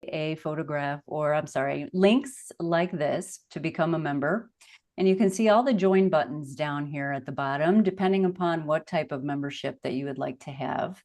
a photograph, or I'm sorry, links like this to become a member. And you can see all the join buttons down here at the bottom, depending upon what type of membership that you would like to have.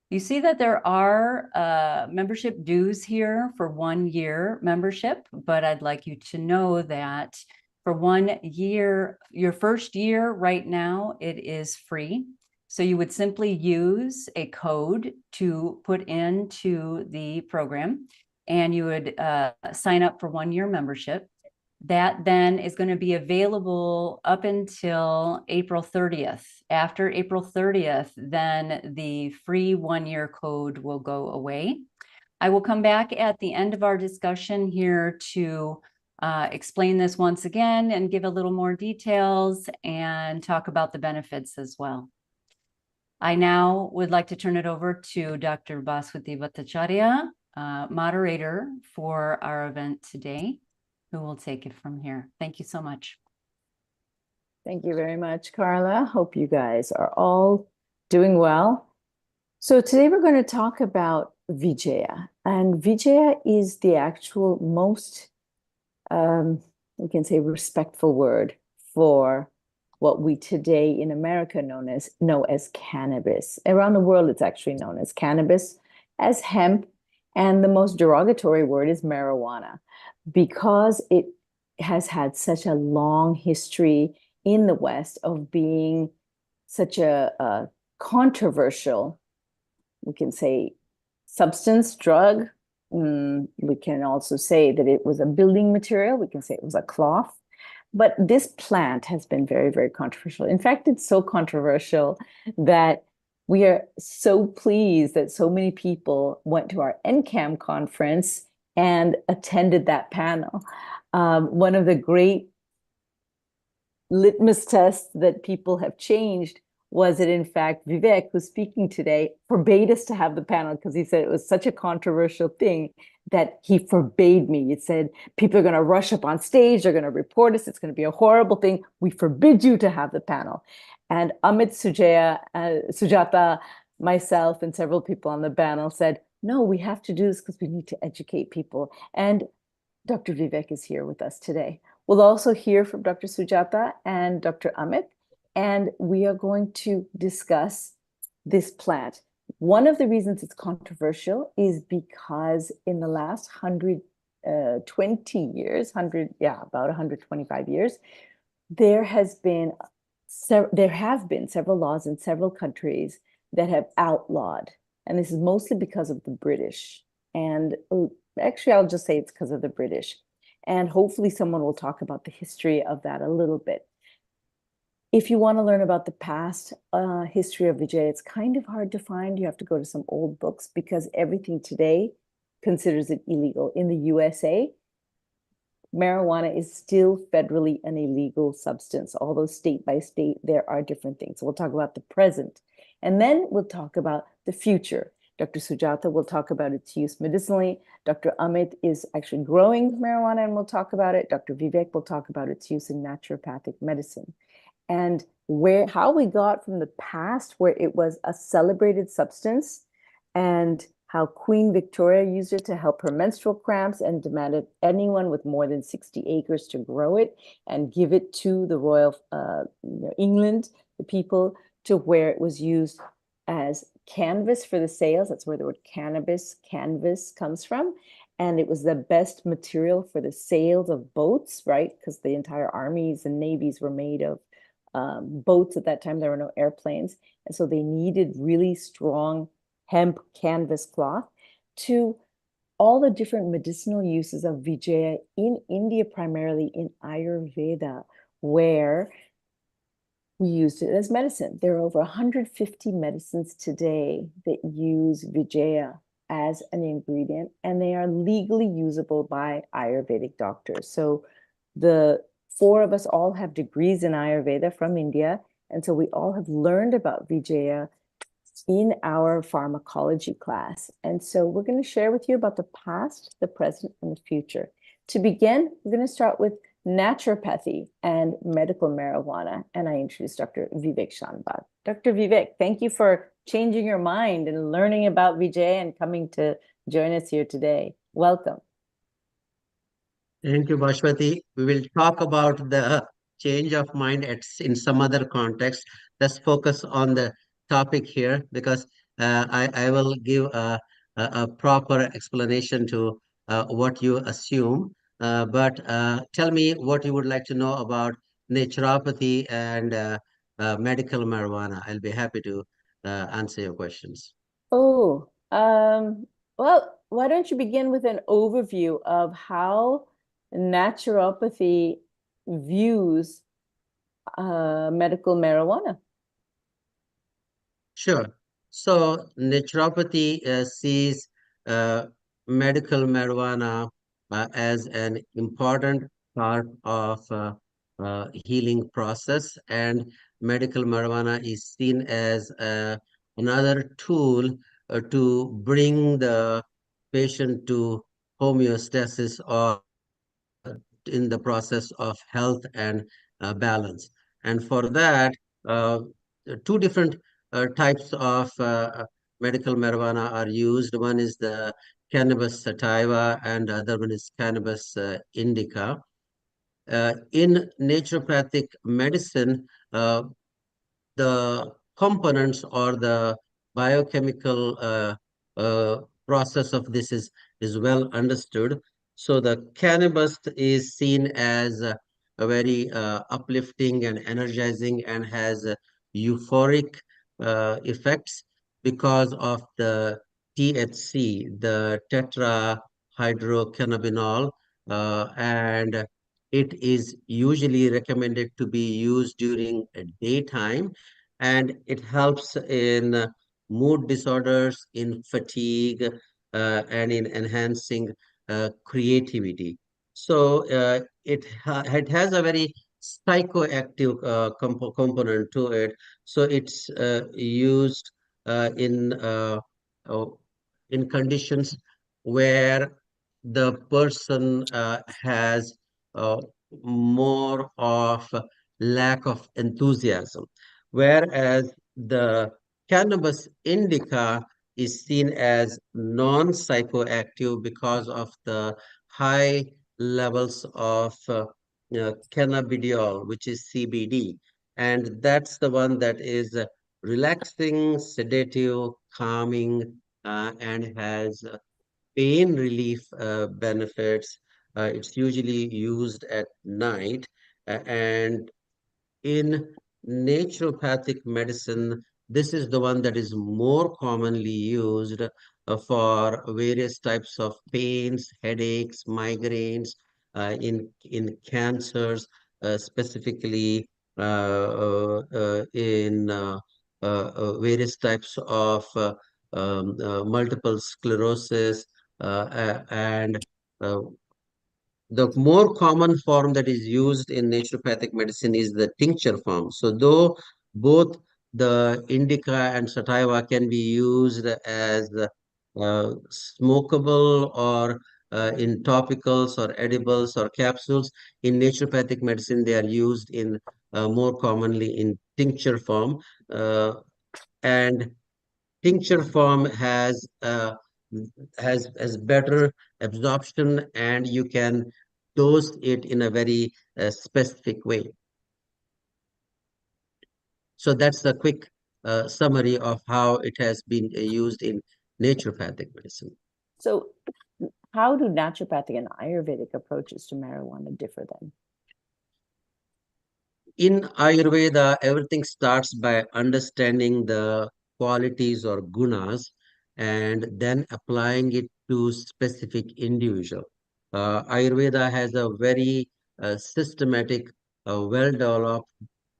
You see that there are membership dues here for 1 year membership, but I'd like you to know that for 1 year, your first year right now, it is free. So you would simply use a code to put into the program, and you would sign up for 1 year membership. That then is going to be available up until April 30th. After April 30th, then the free 1 year code will go away. I will come back at the end of our discussion here to explain this once again and give a little more details and talk about the benefits as well. I now would like to turn it over to Dr. Baswati Bhattacharya, moderator for our event today, who will take it from here. Thank you so much. Thank you very much, Carla. Hope you guys are all doing well. So today we're going to talk about Vijaya. And Vijaya is the actual most, we can say, respectful word for what we today in America know as cannabis. Around the world, it's actually known as cannabis, as hemp, and the most derogatory word is marijuana, because it has had such a long history in the West of being such a controversial, we can say, substance, drug. We can also say that it was a building material. We can say it was a cloth. But this plant has been very, very controversial. In fact, it's so controversial that we are so pleased that so many people went to our NCAM conference and attended that panel. One of the great litmus tests that people have changed was that, in fact, Vivek, who's speaking today, forbade us to have the panel because he said it was such a controversial thing that he forbade me. It said, people are going to rush up on stage, they're going to report us, it's going to be a horrible thing. We forbid you to have the panel. And Amit Sujata, myself, and several people on the panel said, no, we have to do this because we need to educate people. And Dr. Vivek is here with us today. We'll also hear from Dr. Sujata and Dr. Amit, and we are going to discuss this plant. One of the reasons it's controversial is because in the last 120 years, about 125 years, there have been several laws in several countries that have outlawed, and this is mostly because of the British. And actually, I'll just say it's because of the British. And hopefully someone will talk about the history of that a little bit. If you want to learn about the past history of Vijaya, it's kind of hard to find. You have to go to some old books because everything today considers it illegal. In the USA, marijuana is still federally an illegal substance, although state by state, there are different things. So we'll talk about the present, and then we'll talk about the future. Dr. Sujata will talk about its use medicinally. Dr. Amit is actually growing marijuana and we'll talk about it. Dr. Vivek will talk about its use in naturopathic medicine. And how we got from the past, where it was a celebrated substance, and how Queen Victoria used it to help her menstrual cramps and demanded anyone with more than 60 acres to grow it and give it to the royal England, the people, to where it was used as canvas for the sails. That's where the word canvas comes from. And it was the best material for the sails of boats, right? Because the entire armies and navies were made of boats at that time. There were no airplanes. And so they needed really strong hemp canvas cloth. To all the different medicinal uses of Vijaya in India, primarily in Ayurveda, where we used it as medicine. There are over 150 medicines today that use Vijaya as an ingredient, and they are legally usable by Ayurvedic doctors. So the four of us all have degrees in Ayurveda from India, and so we all have learned about Vijaya in our pharmacology class. And so we're going to share with you about the past, the present, and the future. To begin, we're going to start with naturopathy and medical marijuana, and I introduce Dr. Vivek Shanbhag. Dr. Vivek, thank you for changing your mind and learning about Vijaya and coming to join us here today. Welcome. Thank you, Bashwati. We will talk about the change of mind in some other context. Let's focus on the topic here because I will give a proper explanation to what you assume. But tell me what you would like to know about naturopathy and medical marijuana. I'll be happy to answer your questions. Oh, well, why don't you begin with an overview of how naturopathy views medical marijuana? Sure. So naturopathy sees uh, medical marijuana as an important part of healing process, and medical marijuana is seen as another tool to bring the patient to homeostasis or in the process of health and balance. And for that, uh, two different types of medical marijuana are used. One is the cannabis sativa, and the other one is cannabis indica. In naturopathic medicine, the components or the biochemical process of this is well understood. So the cannabis is seen as a very uplifting and energizing and has euphoric effects because of the THC, the tetrahydrocannabinol, and it is usually recommended to be used during a daytime, and it helps in mood disorders, in fatigue, and in enhancing creativity. So it has a very psychoactive component to it. So it's used in in conditions where the person has more of a lack of enthusiasm, whereas the cannabis indica is seen as non-psychoactive because of the high levels of cannabidiol, which is CBD, and that's the one that is relaxing, sedative, calming, and has pain relief benefits. It's usually used at night, and in naturopathic medicine, this is the one that is more commonly used for various types of pains, headaches, migraines, in cancers, specifically in various types of multiple sclerosis, and uh, the more common form that is used in naturopathic medicine is the tincture form. So, though both the indica and sativa can be used as smokable or in topicals or edibles or capsules, in naturopathic medicine they are used in more commonly in tincture form. And tincture form has better absorption, and you can dose it in a very specific way. So that's a quick summary of how it has been used in naturopathic medicine. So, how do naturopathic and Ayurvedic approaches to marijuana differ then? In Ayurveda, everything starts by understanding the qualities or gunas and then applying it to specific individual. Ayurveda has a very systematic, well-developed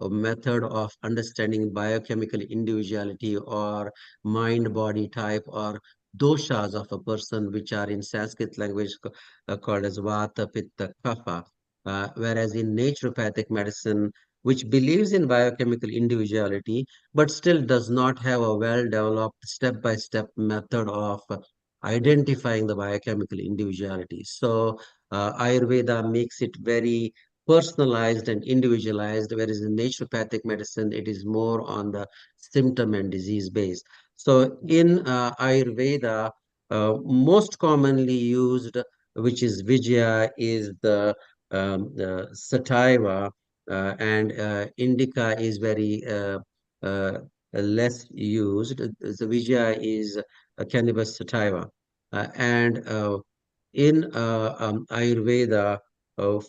method of understanding biochemical individuality or mind-body type or doshas of a person, which are in Sanskrit language called as Vata, Pitta, Kapha. Whereas in naturopathic medicine, which believes in biochemical individuality, but still does not have a well-developed step-by-step method of identifying the biochemical individuality. So Ayurveda makes it very personalized and individualized, whereas in naturopathic medicine, it is more on the symptom and disease base. So in Ayurveda, Most commonly used, which is Vijaya, is the sativa, and indica is very less used. The Vijaya is a cannabis sativa, and in Ayurveda,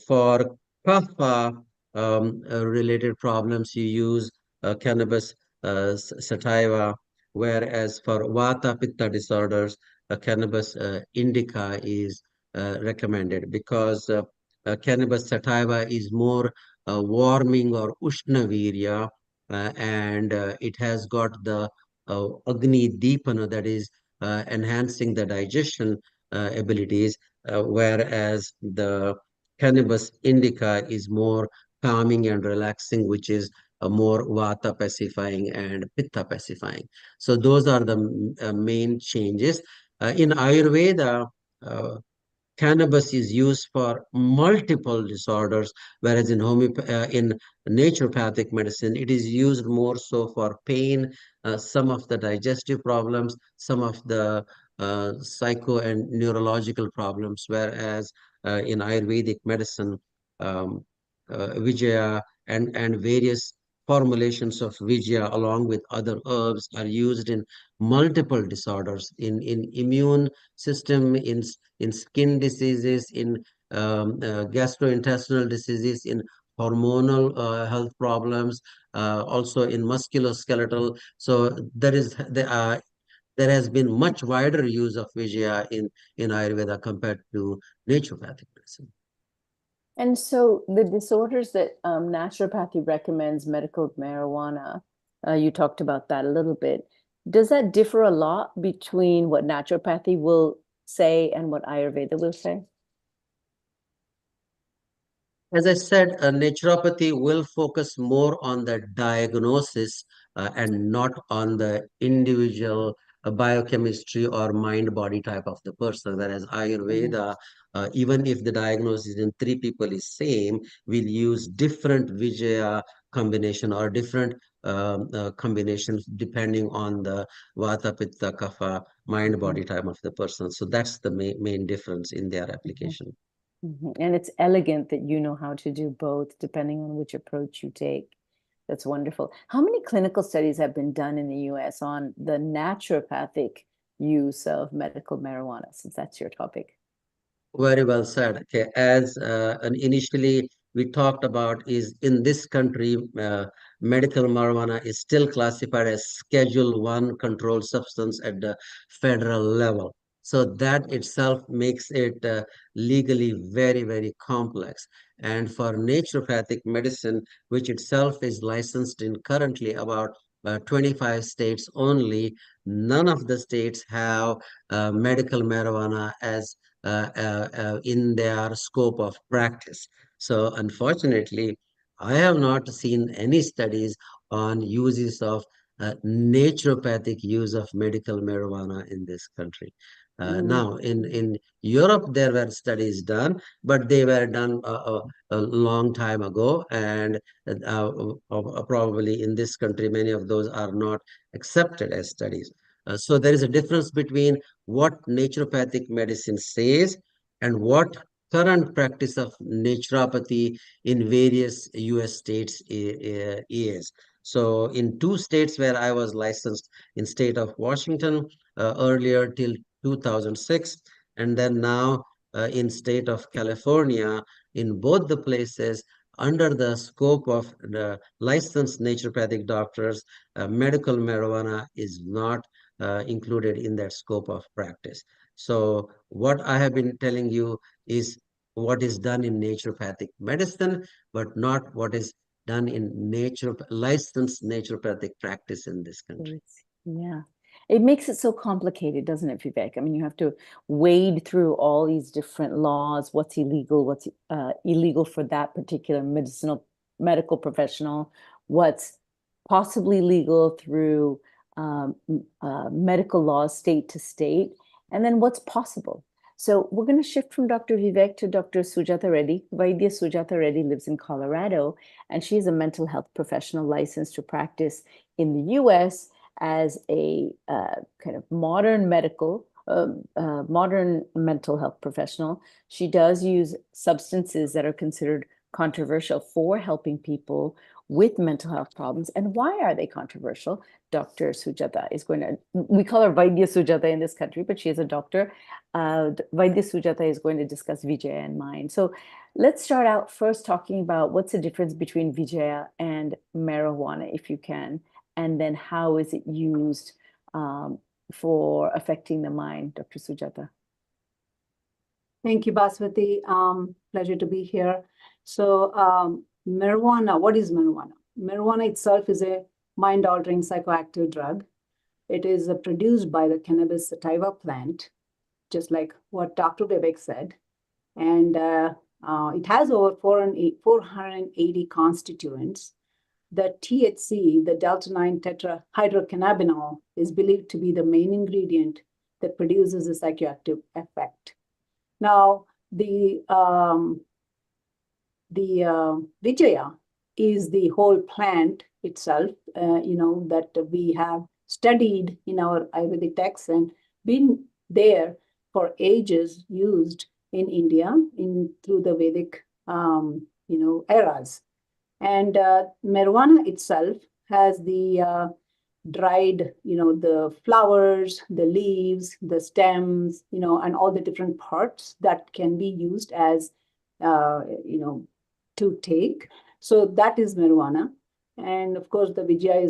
for kapha related problems, you use cannabis sativa, whereas for vata pitta disorders, cannabis indica is recommended because cannabis sativa is more warming or ushna virya, and it has got the agni deepana, that is enhancing the digestion abilities, whereas the cannabis indica is more calming and relaxing, which is more vata pacifying and pitta pacifying. So those are the main changes. In Ayurveda, uh, cannabis is used for multiple disorders, whereas in naturopathic medicine, it is used more so for pain, some of the digestive problems, some of the psycho and neurological problems, whereas in Ayurvedic medicine, um, Vijaya and various formulations of Vijaya along with other herbs are used in multiple disorders, in immune system, in skin diseases, in gastrointestinal diseases, in hormonal health problems, also in musculoskeletal. So there has been much wider use of Vijaya in Ayurveda compared to naturopathic medicine. And so the disorders that naturopathy recommends medical marijuana, you talked about that a little bit. Does that differ a lot between what naturopathy will say and what Ayurveda will say? As I said, naturopathy will focus more on the diagnosis and not on the individual biochemistry or mind body type of the person. Whereas Mhm. Ayurveda, even if the diagnosis in three people is same, will use different Vijaya combination or different combinations depending on the Vata, Pitta, Kapha, mind Mhm. body type of the person. So that's the main difference in their Mhm. application. Mhm. And it's elegant that you know how to do both depending on which approach you take. That's wonderful. How many clinical studies have been done in the US on the naturopathic use of medical marijuana, since that's your topic? Very well said. Okay, as and initially we talked about is in this country, medical marijuana is still classified as Schedule 1 controlled substance at the federal level. So that itself makes it legally very complex. And for naturopathic medicine, which itself is licensed in currently about 25 states only, none of the states have medical marijuana as in their scope of practice. So, unfortunately, I have not seen any studies on uses of naturopathic use of medical marijuana in this country. Now, Mm. in Europe, there were studies done, but they were done a long time ago, and probably in this country, many of those are not accepted as studies. So there is a difference between what naturopathic medicine says and what current practice of naturopathy in various US states is. So in two states where I was licensed, in state of Washington earlier till 2006, and then now in state of California, in both the places under the scope of the licensed naturopathic doctors, medical marijuana is not included in that scope of practice. So what I have been telling you is what is done in naturopathic medicine, but not what is done in licensed naturopathic practice in this country. Yeah. It makes it so complicated, doesn't it, Vivek? I mean, you have to wade through all these different laws, what's illegal, what's illegal for that particular medical professional, what's possibly legal through medical laws state to state, and then what's possible. So we're going to shift from Dr. Vivek to Dr. Sujata Reddy. Vaidya Sujata Reddy lives in Colorado, and she's a mental health professional licensed to practice in the US as a kind of modern medical a modern mental health professional. She does use substances that are considered controversial for helping people with mental health problems. And why are they controversial? Dr. Sujata is going to, we call her Vaidya Sujata in this country, but she is a doctor. Vaidya Sujata is going to discuss Vijaya and mind. So let's start out first talking about what's the difference between Vijaya and marijuana, if you can, and then how is it used for affecting the mind, Dr. Sujata? Thank you, Baswati. Pleasure to be here. So marijuana, what is marijuana? Marijuana itself is a mind-altering psychoactive drug. It is produced by the cannabis sativa plant, just like what Dr. Vivek said. And it has over 480 constituents. The THC, the delta-9 tetrahydrocannabinol, is believed to be the main ingredient that produces a psychoactive effect. Now, the Vijaya is the whole plant itself, that we have studied in our Ayurvedic texts and been there for ages, used in India through the Vedic, eras. And marijuana itself has the dried, the flowers, the leaves, the stems, and all the different parts that can be used as, to take. So that is marijuana. And of course, the Vijaya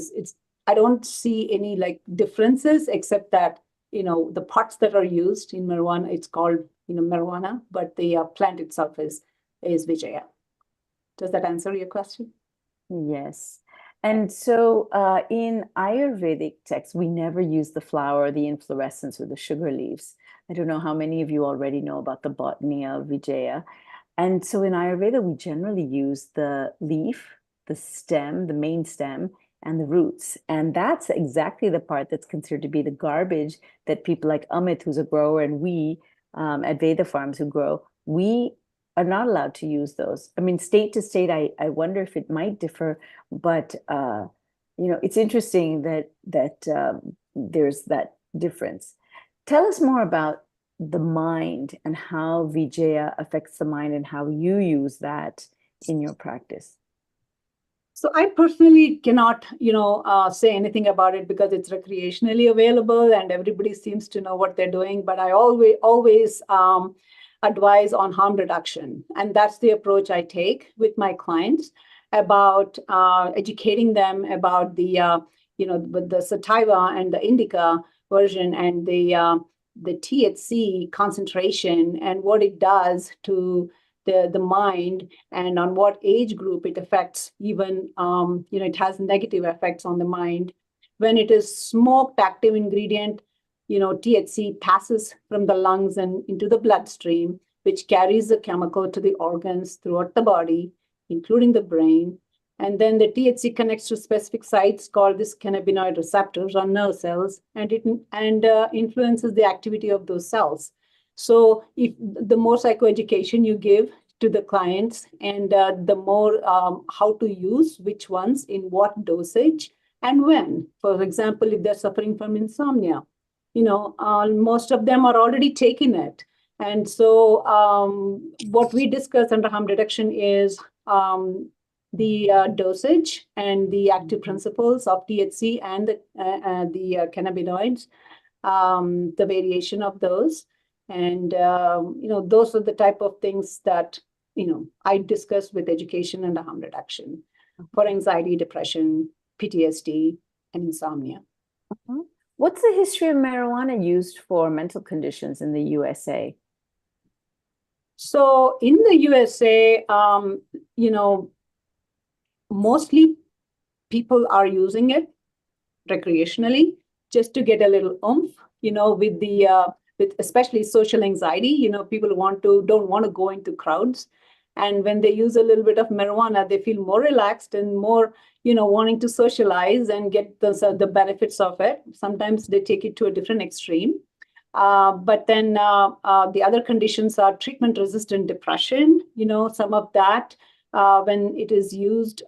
I don't see any differences except that, the parts that are used in marijuana, it's called, marijuana, but the plant itself is Vijaya. Does that answer your question? Yes. And so in Ayurvedic texts, we never use the flower, the inflorescence, or the sugar leaves. I don't know how many of you already know about the botany of Vijaya. And so in Ayurveda, we generally use the leaf, the stem, the main stem, and the roots. And that's exactly the part that's considered to be the garbage that people like Amit, who's a grower, and we at Veda Farms who grow, we are not allowed to use those. I mean, state to state, I wonder if it might differ, but it's interesting that there's that difference. Tell us more about the mind and how Vijaya affects the mind and how you use that in your practice. So I personally cannot, say anything about it because it's recreationally available and everybody seems to know what they're doing. But I always advise on harm reduction, and that's the approach I take with my clients about educating them about the with the sativa and the indica version and the THC concentration and what it does to the mind and on what age group it affects. Even it has negative effects on the mind. When it is smoked, active ingredient, THC passes from the lungs and into the bloodstream, which carries the chemical to the organs throughout the body, including the brain. And then the THC connects to specific sites called these cannabinoid receptors on nerve cells, and it influences the activity of those cells. So if the more psychoeducation you give to the clients and the more how to use which ones in what dosage and when. For example, if they're suffering from insomnia, most of them are already taking it. And so what we discuss under harm reduction is the dosage and the active principles of THC and the cannabinoids, the variation of those. And, those are the type of things that, I discuss with education and harm reduction for anxiety, depression, PTSD, and insomnia. Uh-huh. What's the history of marijuana used for mental conditions in the USA? So in the USA, mostly people are using it recreationally just to get a little oomph, with especially social anxiety. People don't want to go into crowds. And when they use a little bit of marijuana, they feel more relaxed and more, wanting to socialize and get the benefits of it. Sometimes they take it to a different extreme. But then the other conditions are treatment-resistant depression. Some of that when it is used,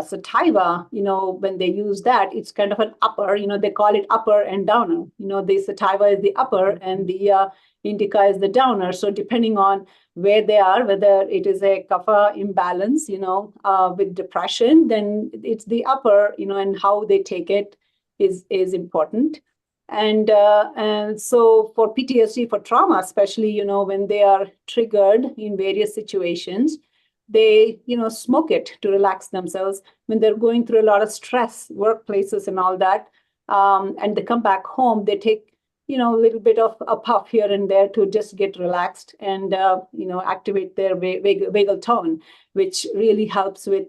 sativa, when they use that, it's kind of an upper, they call it upper and downer. The sativa is the upper and the indica is the downer. So depending on where they are, whether it is a kapha imbalance, with depression, then it's the upper, and how they take it is important. And so for PTSD, for trauma, especially, when they are triggered in various situations, they, smoke it to relax themselves when they're going through a lot of stress, workplaces and all that. And they come back home, they take, a little bit of a puff here and there to just get relaxed and, activate their vagal tone, which really helps with,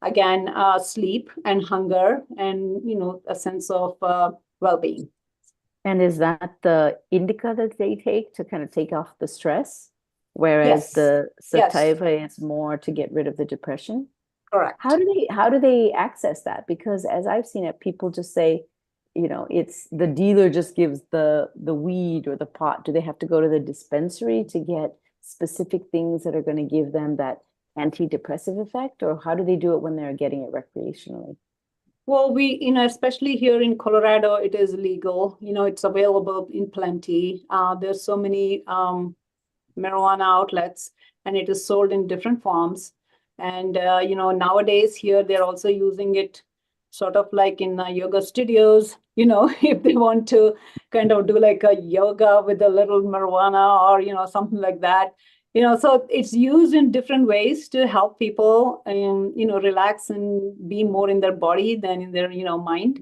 again, sleep and hunger and, a sense of well-being. And is that the indica that they take to kind of take off the stress? Whereas Yes. the Yes. sativa is more to get rid of the depression? Correct. How do they access that? Because as I've seen it, people just say, it's the dealer just gives the weed or the pot. Do they have to go to the dispensary to get specific things that are going to give them that antidepressive effect? Or how do they do it when they're getting it recreationally? Well, we, especially here in Colorado, it is legal. It's available in plenty. There's so many marijuana outlets, and it is sold in different forms. And, nowadays here, they're also using it sort of like in yoga studios, if they want to kind of do like a yoga with a little marijuana or, something like that. So it's used in different ways to help people, relax and be more in their body than in their, mind.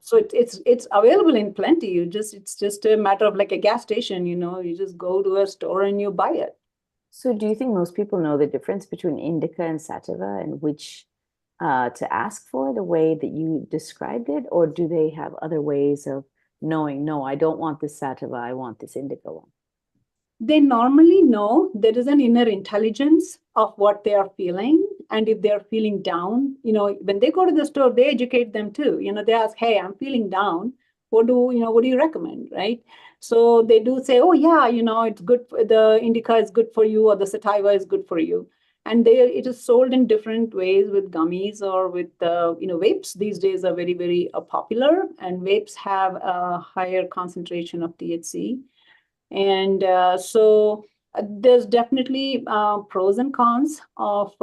So it's available in plenty. It's just a matter of like a gas station, you just go to a store and you buy it. So do you think most people know the difference between indica and sativa and which to ask for the way that you described it? Or do they have other ways of knowing, no, I don't want this sativa, I want this indica one? They normally know there is an inner intelligence of what they are feeling. And if they're feeling down, when they go to the store, they educate them too. They ask, hey, I'm feeling down. What do you recommend? Right. So they do say, oh, yeah, it's good. The indica is good for you or the sativa is good for you. And it is sold in different ways with gummies or with, vapes. These days are very, very popular. And vapes have a higher concentration of THC. And so there's definitely pros and cons of,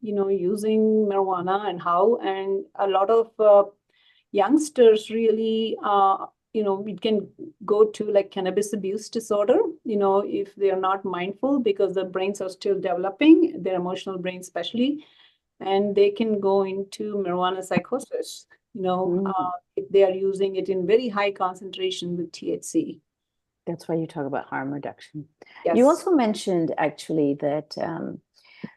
using marijuana and how, and a lot of youngsters really, it can go to like cannabis abuse disorder, if they're not mindful because the brains are still developing, their emotional brain especially, and they can go into marijuana psychosis, if they are using it in very high concentration with THC. That's why you talk about harm reduction. Yes. You also mentioned actually that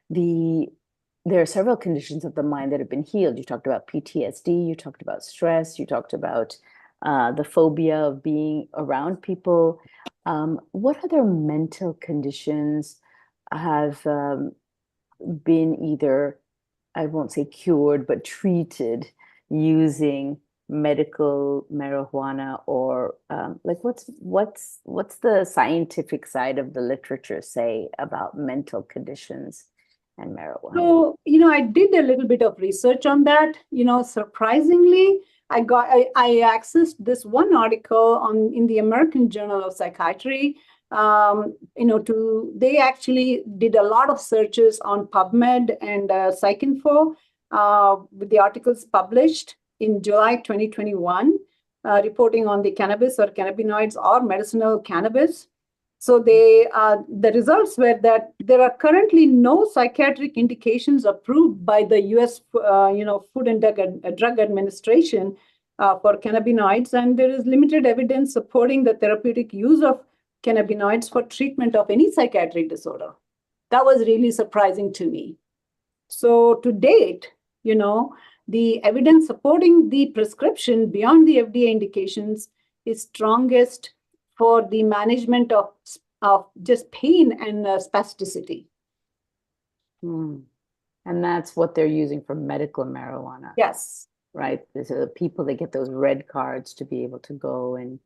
there are several conditions of the mind that have been healed. You talked about PTSD, you talked about stress, you talked about the phobia of being around people. What other mental conditions have been either, I won't say cured, but treated using medical marijuana, or like what's the scientific side of the literature say about mental conditions and marijuana? So, I did a little bit of research on that. Surprisingly, I accessed this one article in the American Journal of Psychiatry. They actually did a lot of searches on PubMed and PsycInfo with the articles published in July 2021, reporting on the cannabis or cannabinoids or medicinal cannabis. So the results were that there are currently no psychiatric indications approved by the U.S. Food and Drug Administration for cannabinoids, and there is limited evidence supporting the therapeutic use of cannabinoids for treatment of any psychiatric disorder. That was really surprising to me. So to date, the evidence supporting the prescription beyond the FDA indications is strongest for the management of just pain and spasticity. And that's what they're using for medical marijuana. Yes. Right. There's people that get those red cards to be able to go and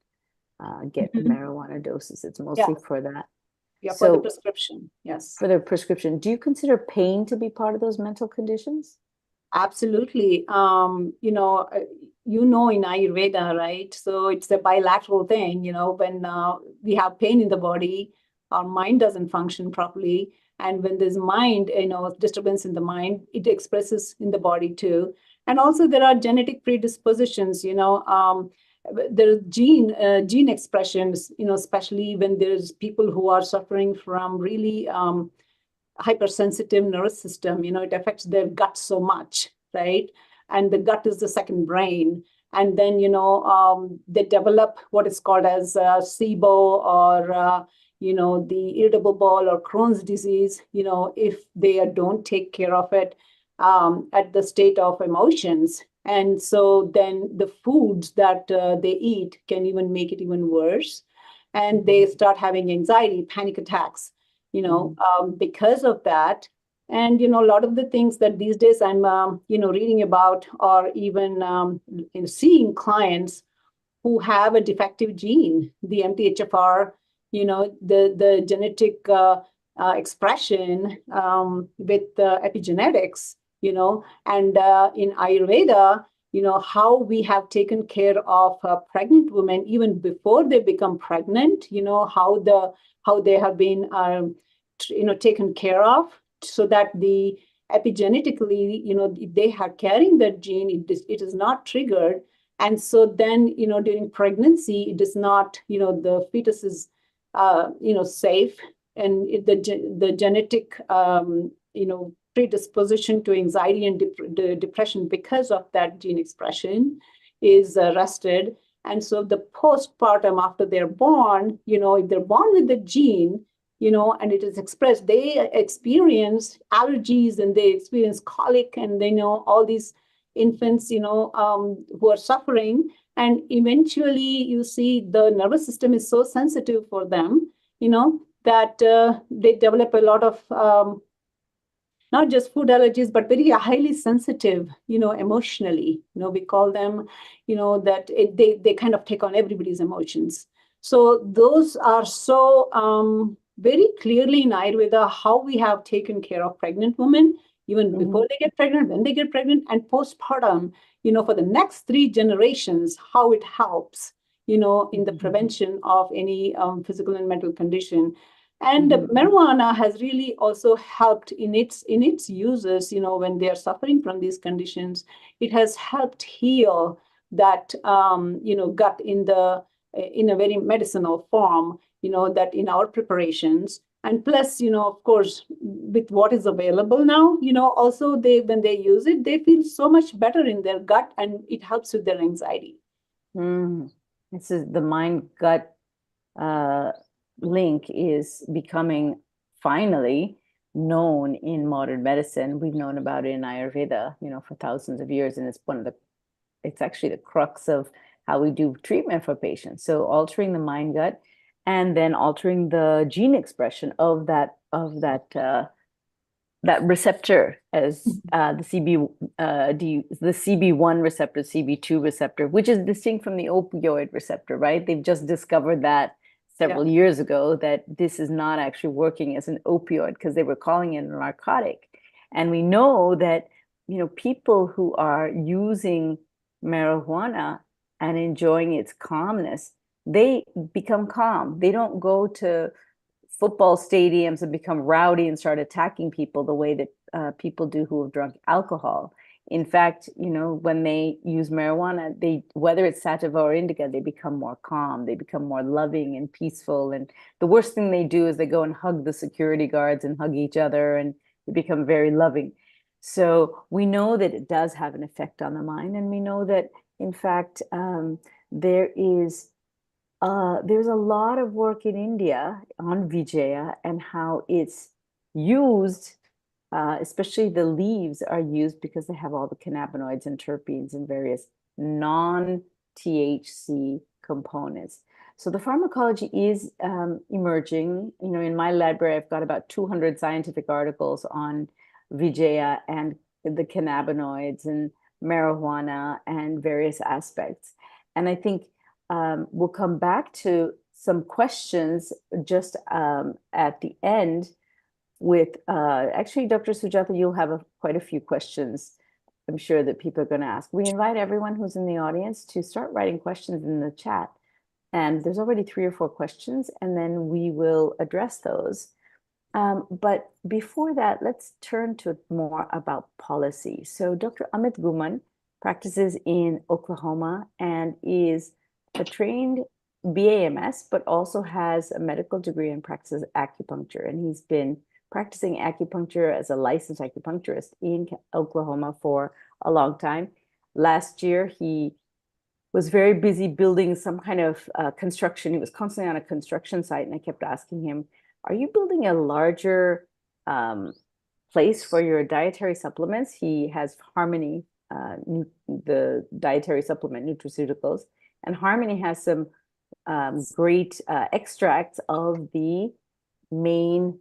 get marijuana doses. It's mostly for that. Yeah, for the prescription. Yes. For the prescription. Do you consider pain to be part of those mental conditions? Absolutely. In Ayurveda, right? So it's a bilateral thing, when we have pain in the body, our mind doesn't function properly. And when there's mind, disturbance in the mind, it expresses in the body too. And also there are genetic predispositions, there are gene expressions, especially when there's people who are suffering from really hypersensitive nervous system. It affects their gut so much, right? And the gut is the second brain. And then they develop what is called as SIBO, or the irritable bowel or Crohn's disease, if they don't take care of it at the state of emotions. And so then the foods that they eat can even make it even worse. And they start having anxiety, panic attacks, because of that. And, a lot of the things that these days I'm, reading about, or even seeing clients who have a defective gene, the MTHFR, the genetic expression with epigenetics, and in Ayurveda, how we have taken care of pregnant women even before they become pregnant, how they have been, taken care of, so that the epigenetically, if they are carrying that gene, it is not triggered. And so then, during pregnancy, it is not, the fetus is, safe. And the genetic, predisposition to anxiety and depression because of that gene expression is arrested. And so the postpartum, after they're born, if they're born with the gene, and it is expressed, they experience allergies and they experience colic, and they know all these infants, who are suffering. And eventually you see the nervous system is so sensitive for them, that they develop a lot of not just food allergies, but very highly sensitive, emotionally. We call them, that they kind of take on everybody's emotions. So those are so very clearly in Ayurveda how we have taken care of pregnant women, even before they get pregnant, when they get pregnant, and postpartum, for the next 3 generations, how it helps, in the prevention of any physical and mental condition. And marijuana has really also helped in its uses, when they are suffering from these conditions. It has helped heal that, gut in a very medicinal form, that in our preparations. And plus, of course, with what is available now, also when they use it, they feel so much better in their gut, and it helps with their anxiety. This is the mind-gut link is becoming finally known in modern medicine. We've known about it in Ayurveda, for thousands of years, and it's actually the crux of how we do treatment for patients. So altering the mind gut, and then altering the gene expression of that receptor, as the CB1 receptor, CB2 receptor, which is distinct from the opioid receptor, right? They've just discovered that several years ago, that this is not actually working as an opioid, because they were calling it a narcotic. And we know that, people who are using marijuana and enjoying its calmness, they become calm. They don't go to football stadiums and become rowdy and start attacking people the way that people do who have drunk alcohol. In fact, when they use marijuana, whether it's sativa or indica, they become more calm, they become more loving and peaceful. And the worst thing they do is they go and hug the security guards and hug each other, and they become very loving. So we know that it does have an effect on the mind. And we know that, in fact, there's a lot of work in India on Vijaya and how it's used. Especially the leaves are used because they have all the cannabinoids and terpenes and various non-THC components. So the pharmacology is emerging. In my library, I've got about 200 scientific articles on Vijaya and the cannabinoids and marijuana and various aspects. And I think we'll come back to some questions just at the end with actually, Dr. Sujatha, you'll have quite a few questions I'm sure that people are going to ask. We invite everyone who's in the audience to start writing questions in the chat. And there's already 3 or 4 questions, and then we will address those. But before that, let's turn to more about policy. So Dr. Amit Guman practices in Oklahoma and is a trained BAMS, but also has a medical degree and practices acupuncture. And he's been practicing acupuncture as a licensed acupuncturist in Oklahoma for a long time. Last year, he was very busy building some kind of construction. He was constantly on a construction site, and I kept asking him, are you building a larger place for your dietary supplements? He has Harmony, the dietary supplement nutraceuticals, and Harmony has some great extracts of the main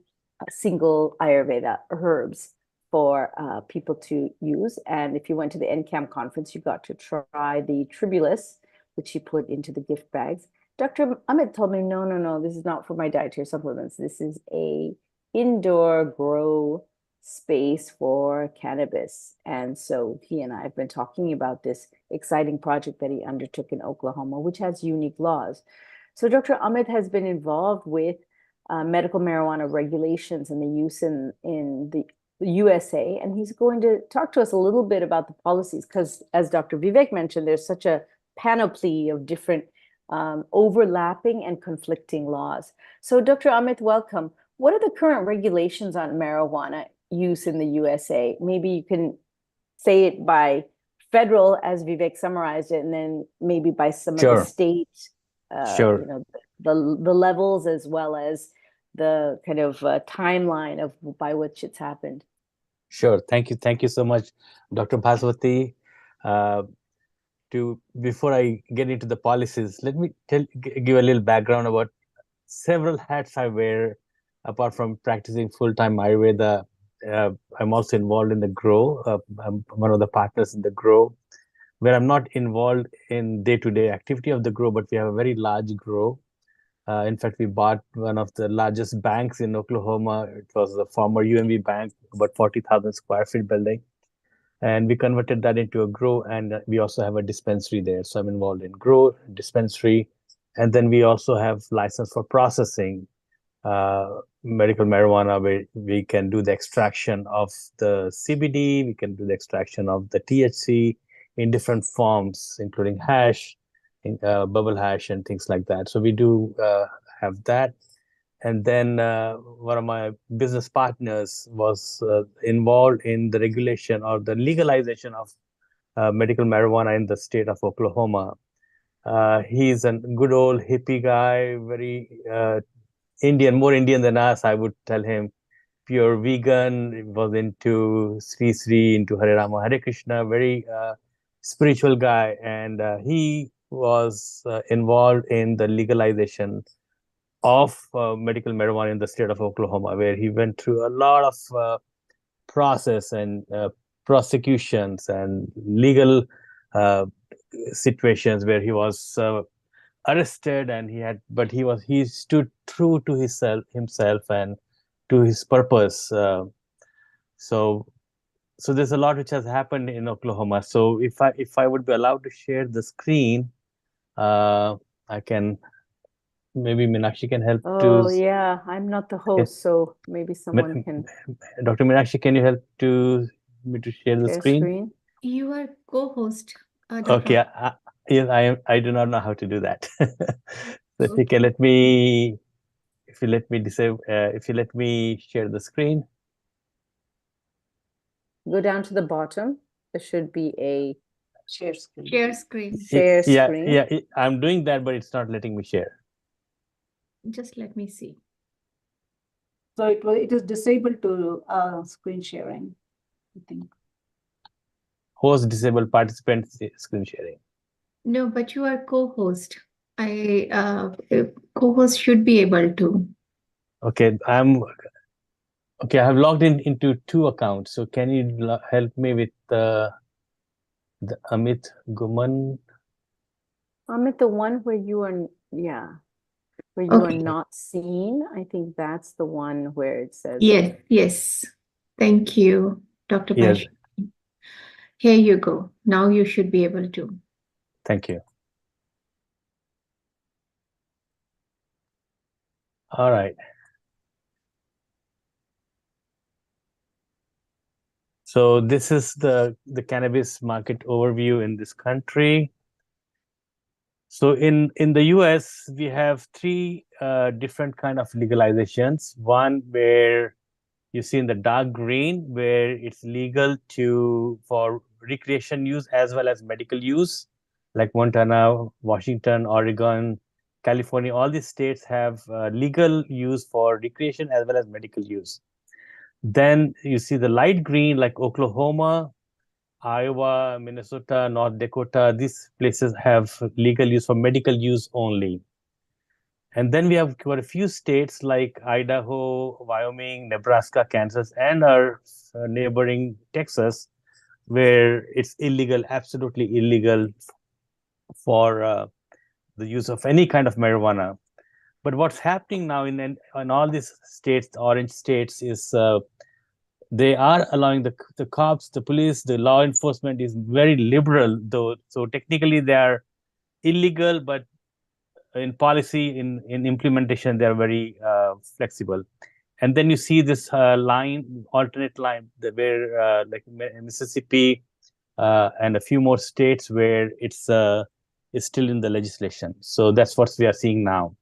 single Ayurveda herbs for people to use. And if you went to the NCAM conference, you got to try the Tribulus, which he put into the gift bags. Dr. Amit told me, no, this is not for my dietary supplements. This is a indoor grow space for cannabis. And so he and I have been talking about this exciting project that he undertook in Oklahoma, which has unique laws. So Dr. Amit has been involved with medical marijuana regulations and the use in the USA, and he's going to talk to us a little bit about the policies, because as Dr. Vivek mentioned, there's such a panoply of different overlapping and conflicting laws. So Dr. Amit, welcome. What are the current regulations on marijuana use in the USA? Maybe you can say it by federal, as Vivek summarized it, and then maybe by some of the state, you know, the levels, as well as the kind of timeline of by which it's happened. Sure. Thank you. Thank you so much, Dr. Bhaswati. Before I get into the policies, let me give a little background about several hats I wear. Apart from practicing full-time Ayurveda, I'm also involved in the grow. I'm one of the partners in the grow, where I'm not involved in day-to-day activity of the grow, but we have a very large grow. In fact, we bought one of the largest banks in Oklahoma. It was the former UMB bank, about 40,000 square feet building. And we converted that into a grow, and we also have a dispensary there. So I'm involved in grow, dispensary, and then we also have license for processing medical marijuana, where we can do the extraction of the CBD, we can do the extraction of the THC in different forms, including hash, bubble hash, and things like that. So we do have that. And then one of my business partners was involved in the regulation or the legalization of medical marijuana in the state of Oklahoma. He's a good old hippie guy, very Indian, more Indian than us, I would tell him. Pure vegan, was into Sri, into Hare Rama, Hare Krishna, very spiritual guy. And he was involved in the legalization of medical marijuana in the state of Oklahoma, where he went through a lot of process and prosecutions and legal situations where he was arrested, and he stood true to himself and to his purpose. So there's a lot which has happened in Oklahoma. So if I would be allowed to share the screen, I can. Maybe Meenakshi can help. Oh, yeah, I'm not the host, so maybe someone can. Dr. Meenakshi, can you help me to share the screen? You are co-host. Okay, yes, I am. I do not know how to do that. So if you can let me disable, if you let me share the screen. Go down to the bottom. There should be a Share screen. Share screen. Share screen. Yeah, I'm doing that, but it's not letting me share. Just let me see. So it is disabled to screen sharing, I think. Host disabled participant screen sharing. No, but you are co-host. Co-host should be able to. Okay, okay. I have logged into 2 accounts. So can you help me with the Amit Guman? Amit, the one where you are, where you are not seen. I think that's the one where it says. Yes. Thank you, Dr. Yes. Pash. Here you go. Now you should be able to. Thank you. All right. So this is the cannabis market overview in this country. So in the US, we have three different kind of legalizations. One where you see in the dark green, where it's legal for recreation use as well as medical use, like Montana, Washington, Oregon, California. All these states have legal use for recreation as well as medical use. Then you see the light green, like Oklahoma, Iowa, Minnesota, North Dakota. These places have legal use for medical use only. And then we have quite a few states like Idaho, Wyoming, Nebraska, Kansas, and our neighboring Texas, where it's illegal, absolutely illegal for the use of any kind of marijuana. But what's happening now in all these states, the orange states, is they are allowing the cops, the police, the law enforcement is very liberal, though. So technically they are illegal, but in policy, in implementation, they are very flexible. And then you see this alternate line, where like Mississippi and a few more states where it's still in the legislation. So that's what we are seeing now.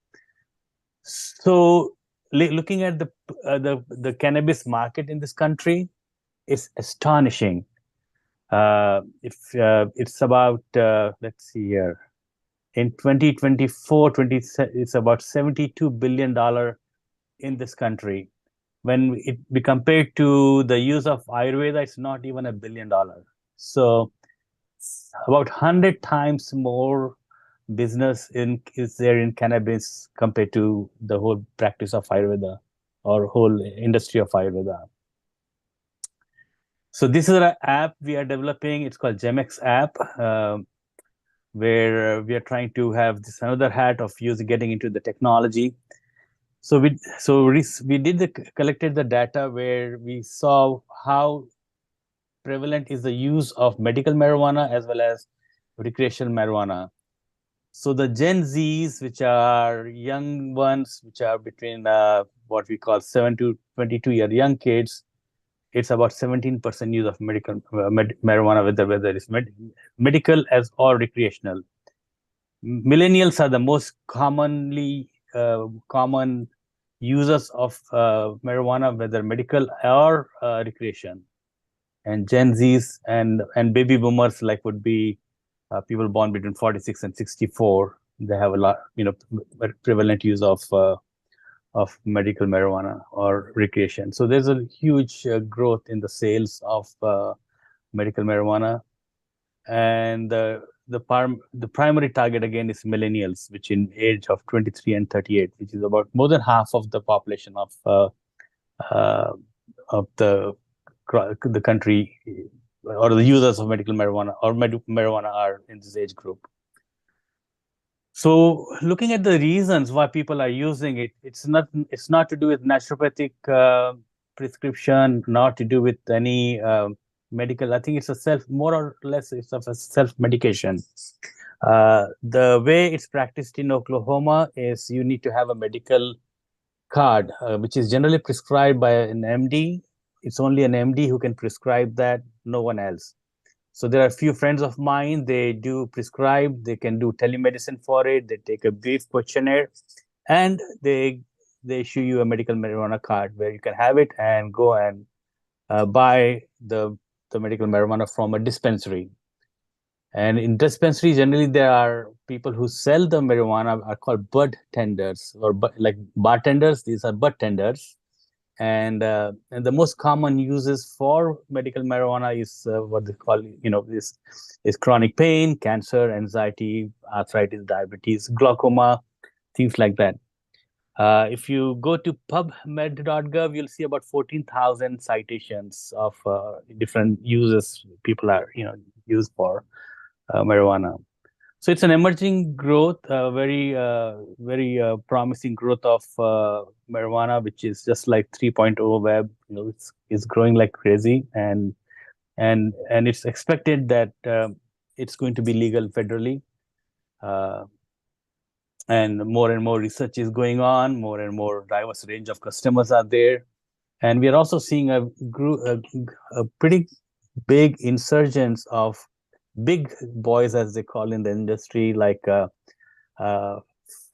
So looking at the cannabis market in this country, it's astonishing. If it's about let's see here, in 2024, it's about $72 billion in this country. When it be compared to the use of Ayurveda, it's not even $1 billion. So about 100 times more business is there in cannabis compared to the whole practice of Ayurveda or whole industry of Ayurveda. So this is an app we are developing. It's called Gemex app, where we are trying to have this another hat of getting into the technology. So we collected the data where we saw how prevalent is the use of medical marijuana as well as recreational marijuana. So the Gen Zs, which are young ones, which are between what we call 7 to 22-year young kids, it's about 17% use of medical marijuana, whether it's medical as or recreational. Millennials are the most common users of marijuana, whether medical or recreation. And Gen Zs and baby boomers would be people born between 46 and 64. They have a lot, prevalent use of medical marijuana or recreation. So there's a huge growth in the sales of medical marijuana, and the primary target again is millennials, which in age of 23 and 38, which is about more than half of the population of the country, or the users of medical marijuana or marijuana are in this age group. So looking at the reasons why people are using it, it's not to do with naturopathic prescription, not to do with any medical. I think it's more or less it's of a self-medication. The way it's practiced in Oklahoma is you need to have a medical card, which is generally prescribed by an MD. It's only an MD who can prescribe that, no one else. So there are a few friends of mine, they do prescribe, they can do telemedicine for it, they take a brief questionnaire, and they issue you a medical marijuana card where you can have it and go and buy the medical marijuana from a dispensary. And in dispensaries, generally there are people who sell the marijuana are called bud tenders, or like bartenders. These are bud tenders. And the most common uses for medical marijuana is what they call, is chronic pain, cancer, anxiety, arthritis, diabetes, glaucoma, things like that. If you go to pubmed.gov, you'll see about 14,000 citations of different uses people are, used for marijuana. So it's an emerging growth, very promising growth of marijuana, which is just like 3.0 web. It's growing like crazy, and and it's expected that it's going to be legal federally. And more research is going on, more and more diverse range of customers are there. And we are also seeing a pretty big insurgence of big boys, as they call in the industry, like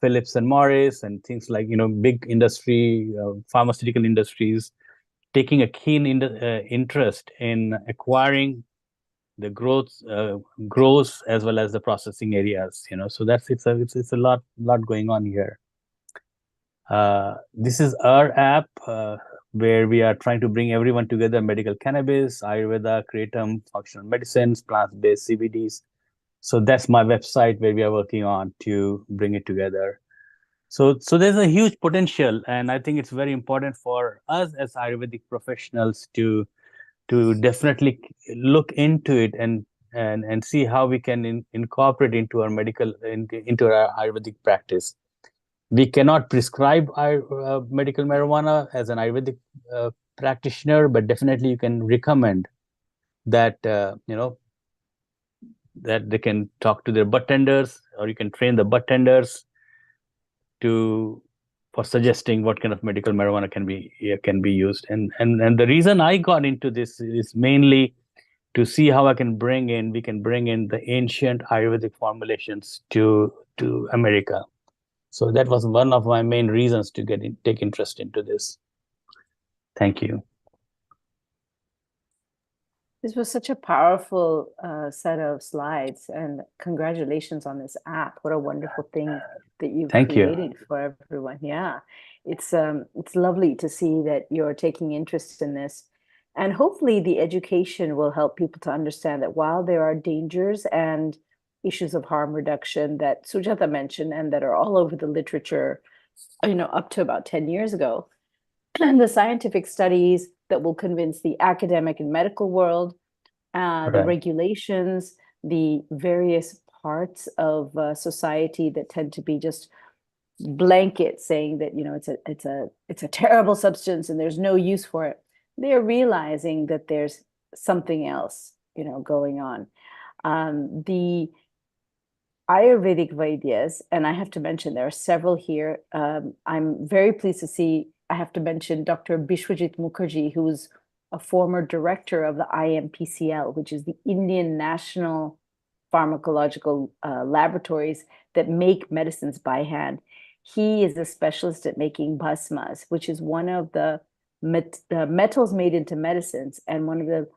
Phillips and Morris and things like, big industry, pharmaceutical industries, taking a keen interest in acquiring the growth as well as the processing areas. So it's a lot going on here. This is our app where we are trying to bring everyone together: medical cannabis, Ayurveda, kratom, functional medicines, plant-based CBDs. So that's my website where we are working on to bring it together. So there's a huge potential, and I think it's very important for us as Ayurvedic professionals to definitely look into it and see how we can incorporate into our into our Ayurvedic practice. We cannot prescribe medical marijuana as an Ayurvedic practitioner, but definitely you can recommend that that they can talk to their bud tenders, or you can train the bud tenders for suggesting what kind of medical marijuana can be used. And the reason I got into this is mainly to see how we can bring in the ancient Ayurvedic formulations to America. So that was one of my main reasons to take interest into this. Thank you. This was such a powerful set of slides, and congratulations on this app. What a wonderful thing that you've created for everyone. Yeah, it's lovely to see that you're taking interest in this. And hopefully the education will help people to understand that while there are dangers and issues of harm reduction that Sujata mentioned and that are all over the literature, up to about 10 years ago, and the scientific studies that will convince the academic and medical world, the regulations, the various parts of society that tend to be just blanket saying that, it's a terrible substance and there's no use for it. They're realizing that there's something else, going on. The Ayurvedic Vaidyas, and I have to mention there are several here. I'm very pleased to see, I have to mention Dr. Bishwajit Mukherjee, who's a former director of the IMPCL, which is the Indian National Pharmacological Laboratories that make medicines by hand. He is a specialist at making bhasmas, which is one of the metals made into medicines, and one of the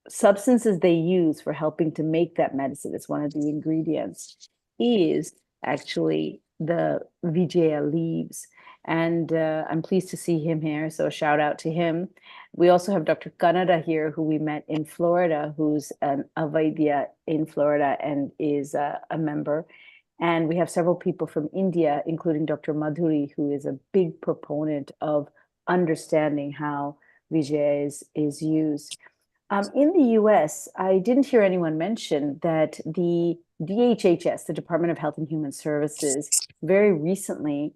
substances they use for helping to make that medicine, it's one of the ingredients, is actually the Vijaya leaves. And I'm pleased to see him here, so a shout out to him. We also have Dr. Kannada here, who we met in Florida, who's a Vaidya in Florida and is a member. And we have several people from India, including Dr. Madhuri, who is a big proponent of understanding how Vijaya is used. In the US, I didn't hear anyone mention that the DHHS, the Department of Health and Human Services, very recently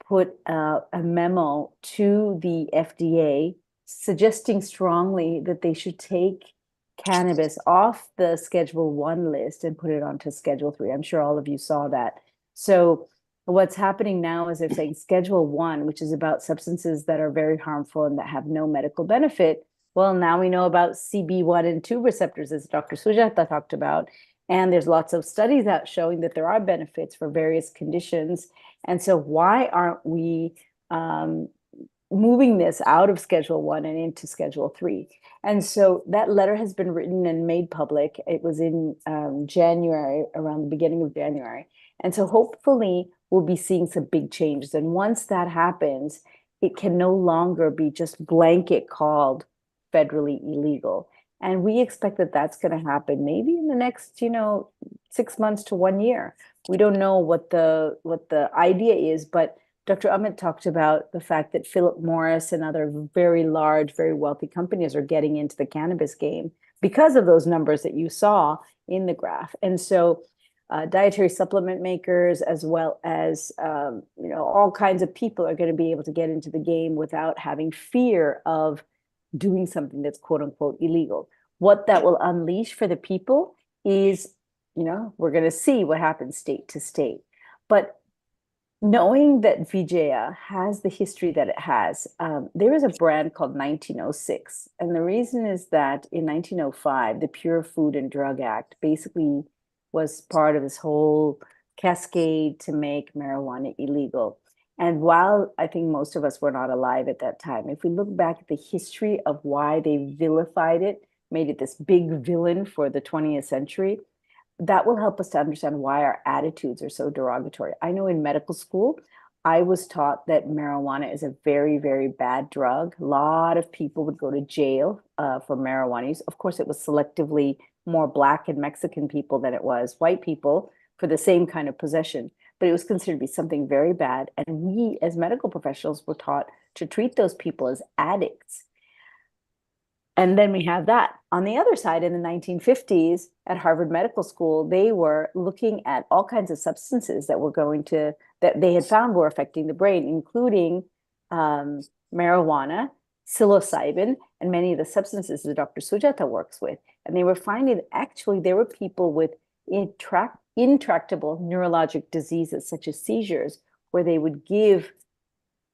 put a memo to the FDA suggesting strongly that they should take cannabis off the Schedule 1 list and put it onto Schedule 3. I'm sure all of you saw that. So what's happening now is they're saying Schedule 1, which is about substances that are very harmful and that have no medical benefit. Well, now we know about CB1 and 2 receptors, as Dr. Sujata talked about. And there's lots of studies out showing that there are benefits for various conditions. And so why aren't we moving this out of Schedule 1 and into Schedule 3? And so that letter has been written and made public. It was in January, around the beginning of January. And so hopefully we'll be seeing some big changes. And once that happens, it can no longer be just blanket called federally illegal. And we expect that that's going to happen maybe in the next, 6 months to 1 year. We don't know what the idea is, but Dr. Amit talked about the fact that Philip Morris and other very large, very wealthy companies are getting into the cannabis game because of those numbers that you saw in the graph. And so dietary supplement makers, as well as all kinds of people, are going to be able to get into the game without having fear of doing something that's quote unquote illegal. what that will unleash for the people is, we're going to see what happens state to state. But knowing that Vijaya has the history that it has, there is a brand called 1906. And the reason is that in 1905, the Pure Food and Drug Act basically was part of this whole cascade to make marijuana illegal. And while I think most of us were not alive at that time, if we look back at the history of why they vilified it, made it this big villain for the 20th century, that will help us to understand why our attitudes are so derogatory. I know in medical school, I was taught that marijuana is a very, very bad drug. A lot of people would go to jail for marijuana use. Of course, it was selectively more Black and Mexican people than it was white people for the same kind of possession. But it was considered to be something very bad. And we, as medical professionals, were taught to treat those people as addicts. And then we have that. On the other side, in the 1950s at Harvard Medical School, they were looking at all kinds of substances that they had found were affecting the brain, including marijuana, psilocybin, and many of the substances that Dr. Sujata works with. And they were finding that actually there were people with intractable neurologic diseases, such as seizures, where they would give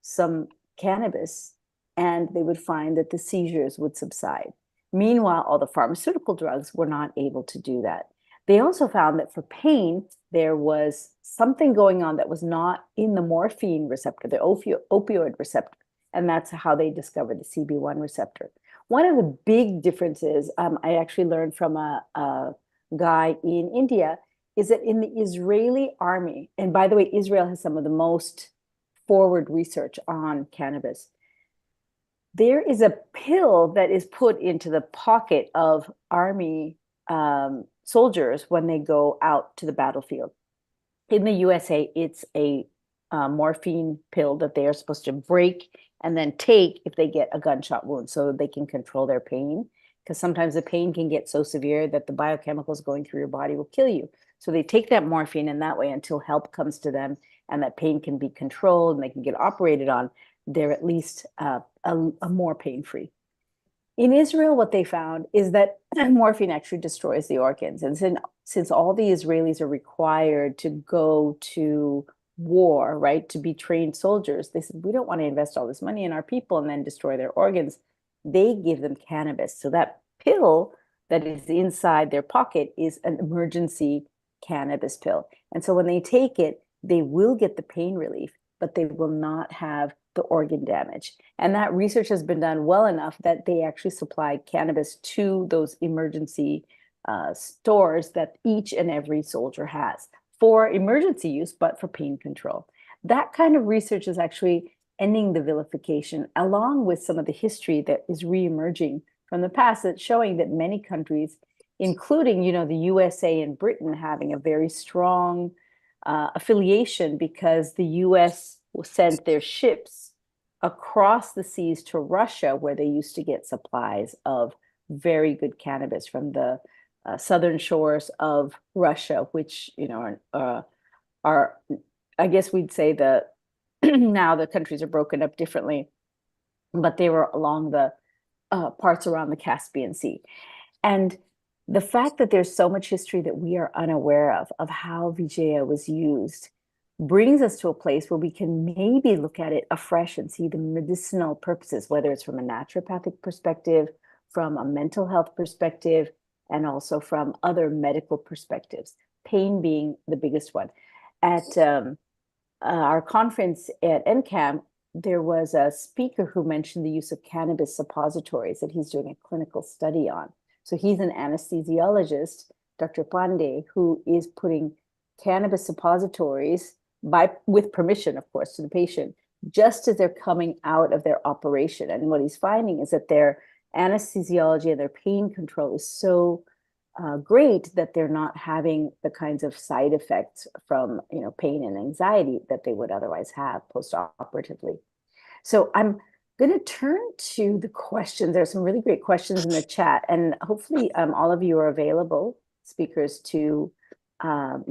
some cannabis and they would find that the seizures would subside. Meanwhile, all the pharmaceutical drugs were not able to do that. They also found that for pain, there was something going on that was not in the morphine receptor, the opioid receptor, and that's how they discovered the CB1 receptor. One of the big differences I actually learned from a guy in India is that in the Israeli army, and by the way, Israel has some of the most forward research on cannabis, there is a pill that is put into the pocket of army soldiers when they go out to the battlefield. In the USA, it's a morphine pill that they are supposed to break and then take if they get a gunshot wound so that they can control their pain. Because sometimes the pain can get so severe that the biochemicals going through your body will kill you. So they take that morphine in that way until help comes to them and that pain can be controlled and they can get operated on. They're at least a more pain-free. In Israel, what they found is that morphine actually destroys the organs. And since all the Israelis are required to go to war, right, to be trained soldiers, they said, we don't want to invest all this money in our people and then destroy their organs. They give them cannabis. So that pill that is inside their pocket is an emergency cannabis pill. And so when they take it, they will get the pain relief, but they will not have the organ damage. And that research has been done well enough that they actually supply cannabis to those emergency stores that each and every soldier has for emergency use, but for pain control. That kind of research is actually ending the vilification, along with some of the history that is reemerging from the past, that's showing that many countries, including, the USA and Britain, having a very strong affiliation because the US sent their ships across the seas to Russia, where they used to get supplies of very good cannabis from the southern shores of Russia, which are I guess we'd say the now the countries are broken up differently, but they were along the parts around the Caspian Sea. And the fact that there's so much history that we are unaware of how Vijaya was used, brings us to a place where we can maybe look at it afresh and see the medicinal purposes, whether it's from a naturopathic perspective, from a mental health perspective, and also from other medical perspectives, pain being the biggest one. At our conference at NCAM, there was a speaker who mentioned the use of cannabis suppositories that he's doing a clinical study on. So he's an anesthesiologist, Dr. Pandey, who is putting cannabis suppositories with permission, of course, to the patient, just as they're coming out of their operation. And what he's finding is that their anesthesiology and their pain control is so great that they're not having the kinds of side effects from pain and anxiety that they would otherwise have post-operatively. So I'm going to turn to the questions. There's some really great questions in the chat, and hopefully all of you are available, speakers, to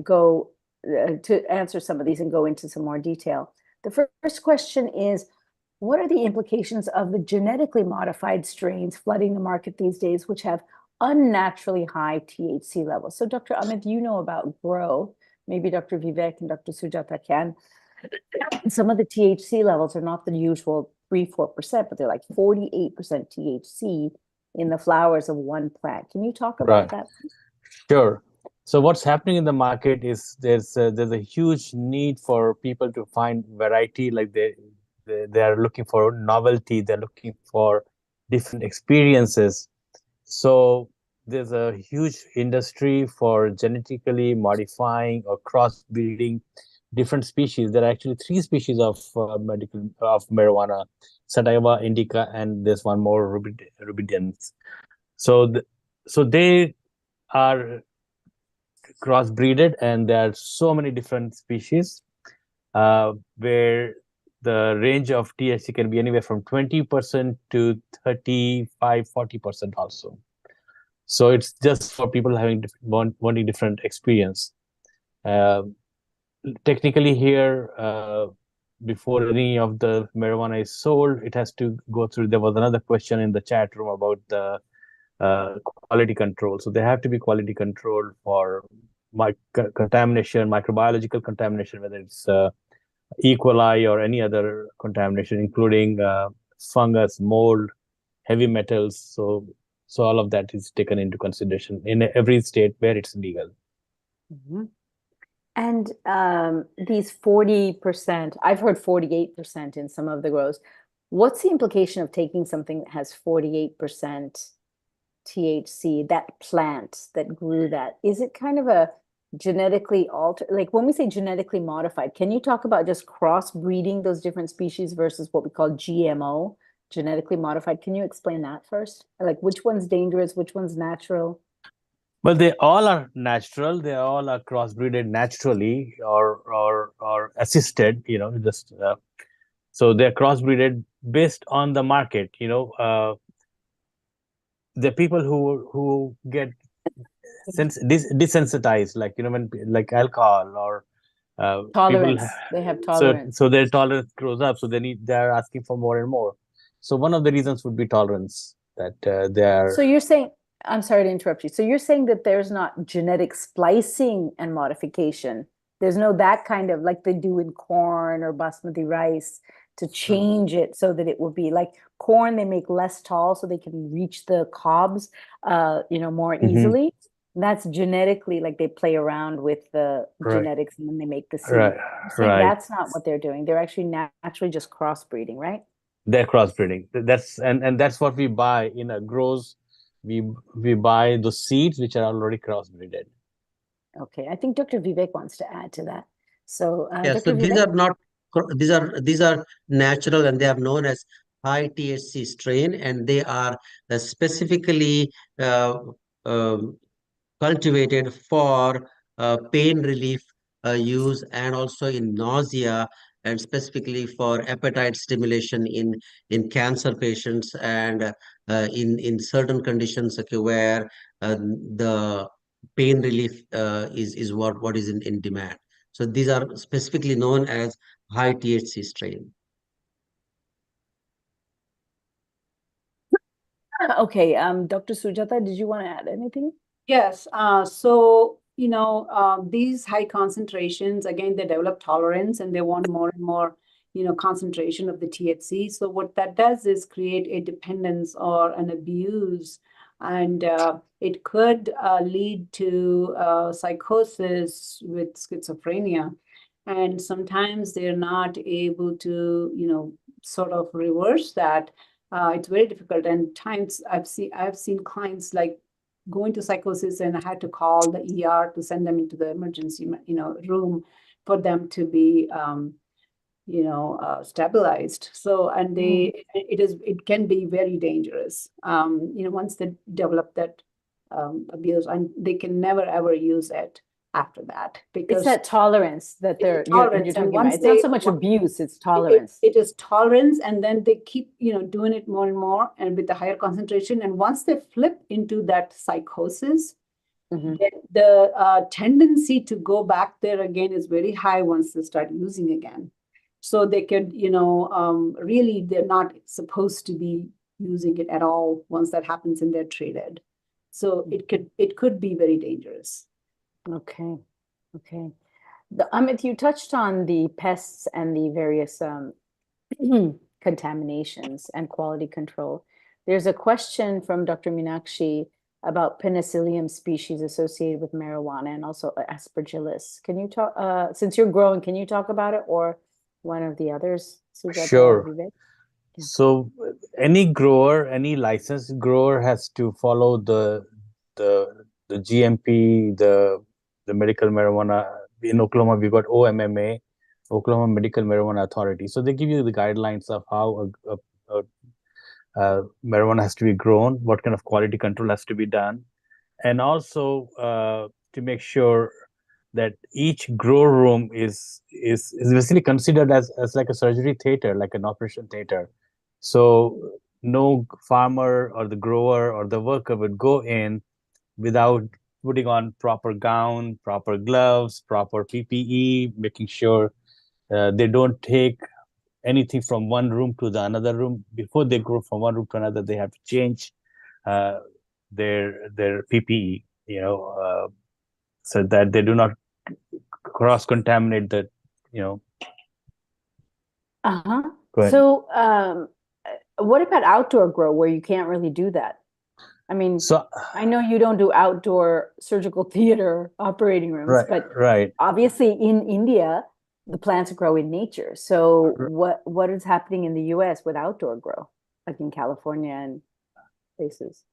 go to answer some of these and go into some more detail. The first question is, what are the implications of the genetically modified strains flooding the market these days, which have unnaturally high THC levels. So Dr. Amit, you know about grow, maybe Dr. Vivek and Dr. Sujata can. Some of the THC levels are not the usual 3-4%, but they're like 48% THC in the flowers of one plant. Can you talk about that? Sure. So what's happening in the market is there's a huge need for people to find variety. Like they are looking for novelty. They're looking for different experiences. So there's a huge industry for genetically modifying or crossbreeding different species. There are actually 3 species of marijuana: sativa, indica, and there's one more, rubidians. So they are crossbreeded, and there are so many different species where the range of THC can be anywhere from 20% to 35-40% also. So it's just for people having wanting different experience. Technically here, before any of the marijuana is sold, it has to go through. There was another question in the chat room about the quality control. So they have to be quality controlled for contamination, microbiological contamination, whether it's E. coli or any other contamination, including fungus, mold, heavy metals. So all of that is taken into consideration in every state where it's legal. Mm-hmm. And these 40%, I've heard 48% in some of the grows. What's the implication of taking something that has 48% THC, that plant that grew that? Is it kind of a genetically altered, like when we say genetically modified, can you talk about just crossbreeding those different species versus what we call GMO, genetically modified? Can you explain that first? Like which one's dangerous, which one's natural? Well, they all are natural. They all are crossbreeded naturally or assisted. Just so they're crossbreeded based on the market. The people who get desensitized, like when like alcohol or tolerance. people, they have tolerance. So their tolerance grows up. So they're asking for more and more. So one of the reasons would be tolerance, that they are. So you're saying, I'm sorry to interrupt you. So you're saying that there's not genetic splicing and modification. There's no that kind of, like they do in corn or basmati rice, to change it so that it will be like corn. They make less tall so they can reach the cobs, more easily. And that's genetically, like they play around with the genetics and then they make the seed. Right. That's not what they're doing. They're actually naturally just crossbreeding, right? They're crossbreeding. And that's what we buy in a grows. We buy the seeds which are already crossbreeded. Okay, I think Dr. Vivek wants to add to that. So, Yeah, so these are not these are natural, and they are known as high THC strain, and they are specifically cultivated for pain relief use, and also in nausea, and specifically for appetite stimulation in cancer patients, and in certain conditions, okay, where the pain relief is what is in demand. So these are specifically known as high THC strain. Okay, Dr. Sujata, did you want to add anything? Yes. So, these high concentrations, again, they develop tolerance and they want more and more, concentration of the THC. So what that does is create a dependence or an abuse, and it could lead to psychosis with schizophrenia. And sometimes they're not able to, sort of reverse that. It's very difficult. And times I've seen clients like go into psychosis, and I had to call the ER to send them into the emergency, room for them to be, stabilized. So, and it can be very dangerous, once they develop that abuse, and they can never ever use it after that, because it's that tolerance that you're talking about. It's not so much abuse, it's tolerance. It is tolerance, and then they keep, doing it more and more, and with the higher concentration. And once they flip into that psychosis, the tendency to go back there again is very high once they start using again. So they could, really, they're not supposed to be using it at all once that happens and they're treated. So it could be very dangerous. Okay. Okay. Amit, you touched on the pests and the various contaminations and quality control. There's a question from Dr. Meenakshi about penicillium species associated with marijuana and also aspergillus. Can you talk, since you're growing, can you talk about it, or one of the others, Sujata or Sure. Vivek? Yeah. So any grower, any licensed grower has to follow the GMP, the medical marijuana. In Oklahoma, we got OMMA, Oklahoma Medical Marijuana Authority. So they give you the guidelines of how marijuana has to be grown, what kind of quality control has to be done, and also to make sure that each grow room is basically considered as like a surgery theater, like an operation theater. So no farmer or the grower or the worker would go in without putting on proper gown, proper gloves, proper PPE, making sure they don't take anything from one room to the another room. Before they go from one room to another, they have to change uh, their PPE, so that they do not cross-contaminate the, Uh-huh. Go ahead. So, what about outdoor grow where you can't really do that? I mean, So, I know you don't do outdoor surgical theater operating rooms, but right. obviously in India, the plants grow in nature. So what is happening in the US with outdoor grow, like in California and places?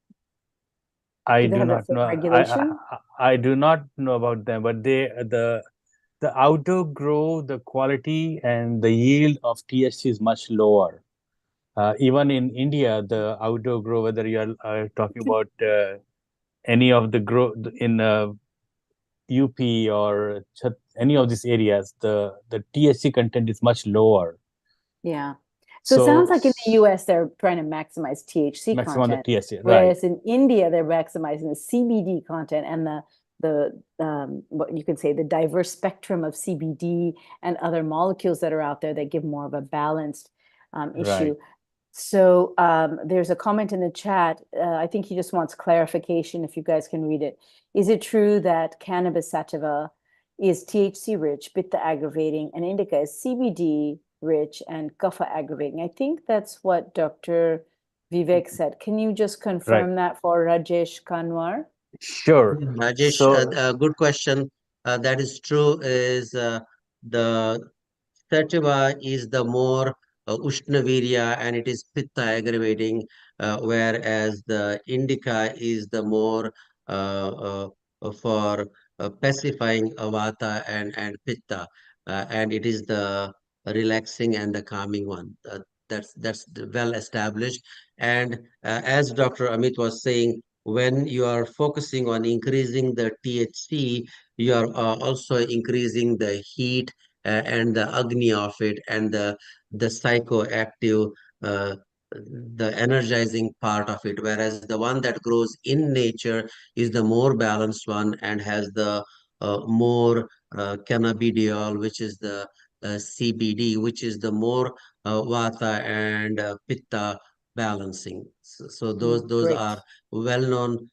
I Do they do have the not same know. regulation? I do not know about them, but the outdoor grow, the quality and the yield of THC is much lower. Even in India, the outdoor grow, whether you are talking about any of the grow in UP or any of these areas, the THC content is much lower. Yeah. So it sounds So like in the US, they're trying to maximize THC maximum the content, THC, right? whereas in India, they're maximizing the CBD content and what you could say, the diverse spectrum of CBD and other molecules that are out there that give more of a balanced issue. Right. So there's a comment in the chat. I think he just wants clarification, if you guys can read it. Is it true that cannabis sativa is THC rich, pitta aggravating, and indica is CBD rich and kapha aggravating? I think that's what Dr. Vivek said. Can you just confirm that for Rajesh Kanwar? Sure. Rajesh, So good question. That is true. Is the Sativa is the more Ushnavirya and it is Pitta aggravating, whereas the Indica is the more for pacifying Vata and Pitta, and it is the relaxing and the calming one. That's well established. And as Dr. Amit was saying, when you are focusing on increasing the THC, you are also increasing the heat and the agni of it and the psychoactive uh, the energizing part of it, whereas the one that grows in nature is the more balanced one and has the more cannabidiol, which is the CBD, which is the more vata and pitta balancing. So those Great. are well-known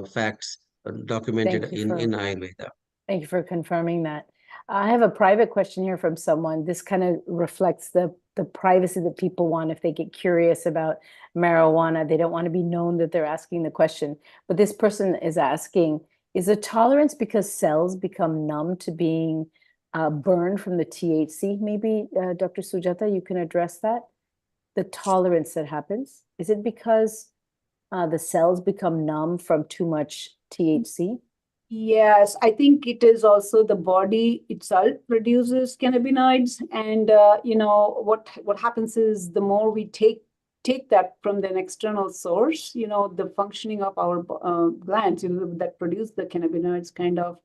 facts documented in Ayurveda. Thank you for confirming that. I have a private question here from someone. This kind of reflects the privacy that people want if they get curious about marijuana. They don't want to be known that they're asking the question. But this person is asking, is a tolerance because cells become numb to being burned from the THC? Maybe Dr. Sujata, you can address that. The tolerance that happens, is it because the cells become numb from too much THC? Yes, I think it is also the body itself produces cannabinoids, and what happens is the more we take that from an external source, the functioning of our glands, that produce the cannabinoids kind of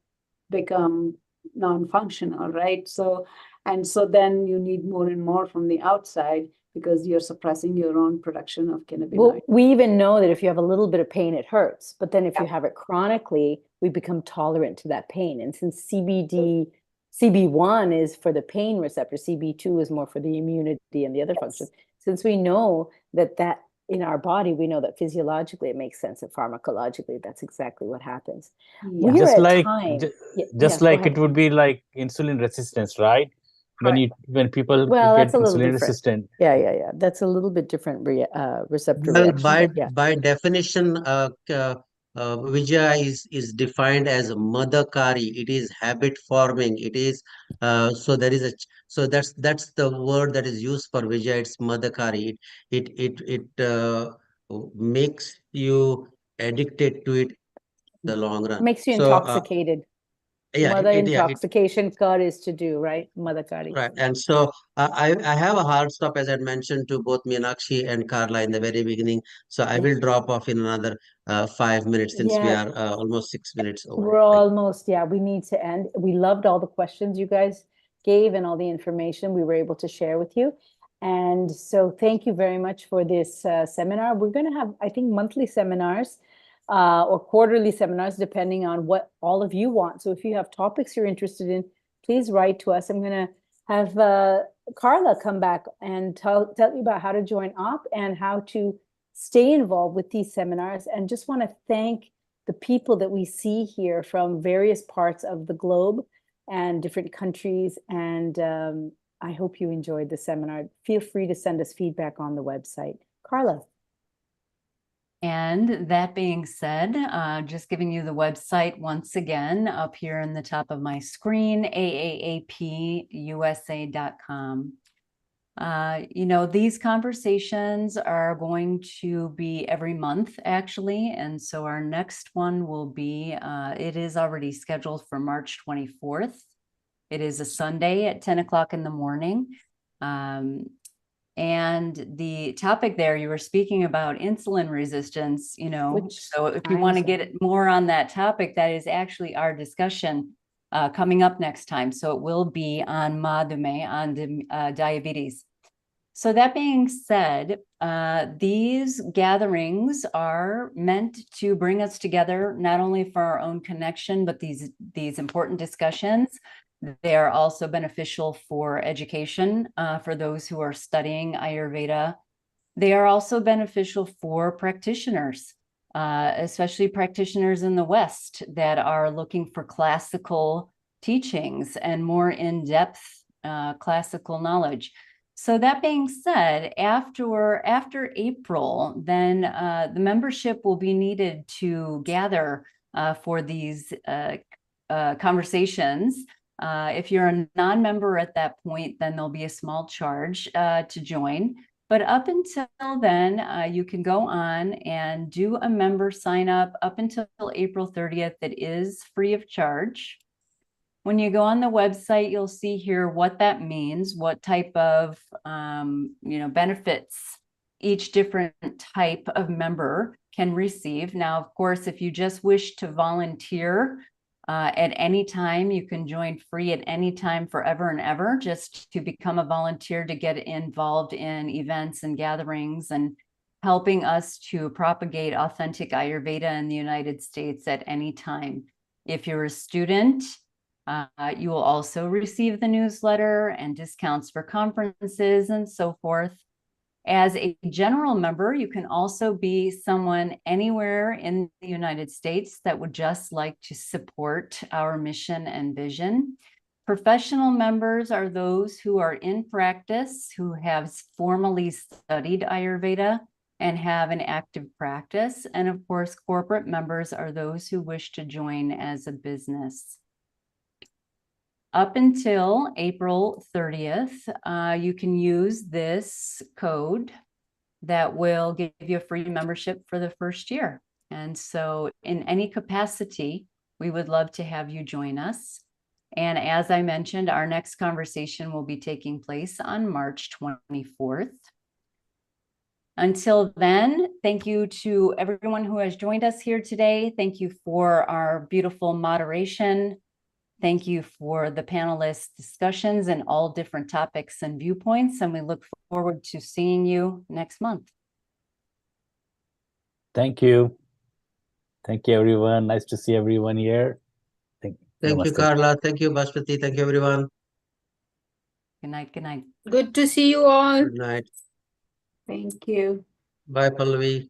become non-functional, right? So then you need more and more from the outside because you're suppressing your own production of cannabinoids. Well, we even know that if you have a little bit of pain, it hurts. But then if you have it chronically, we become tolerant to that pain. And since CB1 is for the pain receptor, CB2 is more for the immunity and the other functions. Since we know that in our body, we know that physiologically it makes sense, and pharmacologically, that's exactly what happens. Yeah. We're Just at like time. just Go like ahead. it would be like insulin resistance, right? When people Well, get that's a little insulin different. resistant. Yeah. That's a little bit different receptor Well, reaction, but yeah. by definition, Vijaya is defined as madhakari. It is habit forming. It is so there is a so that's the word that is used for Vijaya. It's madhakari. It makes you addicted to it in the long run. Makes you So intoxicated. yeah, Mother yeah, intoxication kar is to do, right? Madhakari. right. And so I have a hard stop, as I mentioned to both Meenakshi and Carla in the very beginning. So I Yeah. will drop off in another 5 minutes since we Yeah. are almost 6 minutes over. We're almost, we need to end. We loved all the questions you guys gave and all the information we were able to share with you. And so thank you very much for this seminar. We're going to have, I think, monthly seminars or quarterly seminars, depending on what all of you want. So if you have topics you're interested in, please write to us. I'm going to have Carla come back and tell you about how to join AAAP and how to stay involved with these seminars. And just want to thank the people that we see here from various parts of the globe and different countries. And I hope you enjoyed the seminar. Feel free to send us feedback on the website. Carla. And that being said, just giving you the website once again up here in the top of my screen, AAAPusa.com. These conversations are going to be every month, actually. And so our next one will be, it is already scheduled for March 24th. It is a Sunday at 10 o'clock in the morning. And the topic there, you were speaking about insulin resistance, so if you want to get more on that topic, that is actually our discussion coming up next time. So it will be on madhume, on diabetes. So that being said, these gatherings are meant to bring us together, not only for our own connection, but these important discussions. They are also beneficial for education, for those who are studying Ayurveda. They are also beneficial for practitioners, especially practitioners in the West that are looking for classical teachings and more in-depth classical knowledge. So that being said, after April, then the membership will be needed to gather for these conversations. If you're a non-member at that point, then there'll be a small charge to join. But up until then, you can go on and do a member sign up until April 30th. It is free of charge. When you go on the website, you'll see here what that means, what type of benefits each different type of member can receive. Now, of course, if you just wish to volunteer at any time, you can join free at any time, forever and ever, just to become a volunteer to get involved in events and gatherings and helping us to propagate authentic Ayurveda in the United States at any time. If you're a student, you will also receive the newsletter and discounts for conferences and so forth. As a general member, you can also be someone anywhere in the United States that would just like to support our mission and vision. Professional members are those who are in practice, who have formally studied Ayurveda and have an active practice. And of course, corporate members are those who wish to join as a business. Up until April 30th, you can use this code that will give you a free membership for the first year. And so in any capacity, we would love to have you join us. And as I mentioned, our next conversation will be taking place on March 24th. Until then, thank you to everyone who has joined us here today. Thank you for our beautiful moderation. Thank you for the panelists' discussions and all different topics and viewpoints, and we look forward to seeing you next month. Thank you. Thank you, everyone. Nice to see everyone here. Thank you, Carla. Thank you, Bashpati. Thank you, everyone. Good night. Good night. Good to see you all. Good night. Thank you. Bye, Pallavi.